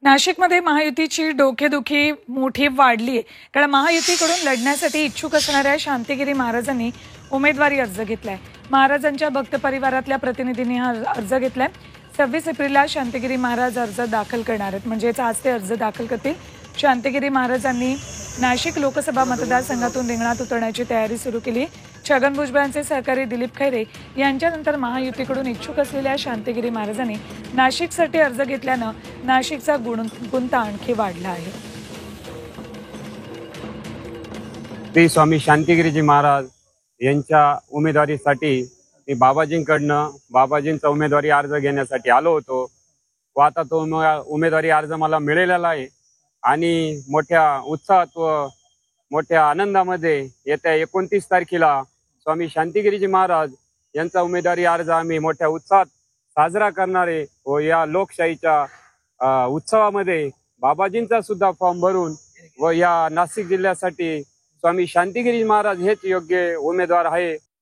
नाशिकमध्ये महायुतीची डोकेदुखी मोठी वाढली आहे। कारण महायुतीकडून लढण्यासाठी इच्छुक असणाऱ्या शांतिगिरी महाराजांनी उमेदवारी अर्ज घेतलाय। महाराजांच्या भक्त परिवारातल्या प्रतिनिधींनी हा अर्ज घेतलाय। 26 एप्रिलला शांतिगिरी महाराज अर्ज दाखल करणार आहेत, म्हणजेच आज ते अर्ज दाखल करतील। शांतिगिरी महाराजांनी नाशिक लोकसभा मतदारसंघातून रिंगणात उतरण्याची तयारी सुरू केली। छगन भुजबळांचे सहकारी दिलीप खैरे यांच्यानंतर महायुतीकडून इच्छुक असलेल्या शांतिगिरी महाराजांनी नाशिकसाठी अर्ज घेतल्यानं नाशिकचा गुंता आणखी वाढला आहे। श्री स्वामी शांतिगिरीजी महाराज यांच्या उमेदवारीसाठी मी बाबाजींचा उमेदवारी अर्ज घेण्यासाठी आलो होतो व आता तो उमेदवारी अर्ज मला मिळालेला आहे आणि मोठ्या उत्साहात व मोठ्या आनंदामध्ये येत्या 29 तारखेला स्वामी शांतिगिरीजी महाराज यांचा उमेदवारी अर्ज आम्ही मोठ्या उत्साहात साजरा करणार आहे व या लोकशाहीच्या उत्सवामध्ये बाबाजींचा सुद्धा फॉर्म भरून व या नाशिक जिल्ह्यासाठी स्वामी शांतिगिरी महाराज हेच योग्य उमेदवार आहे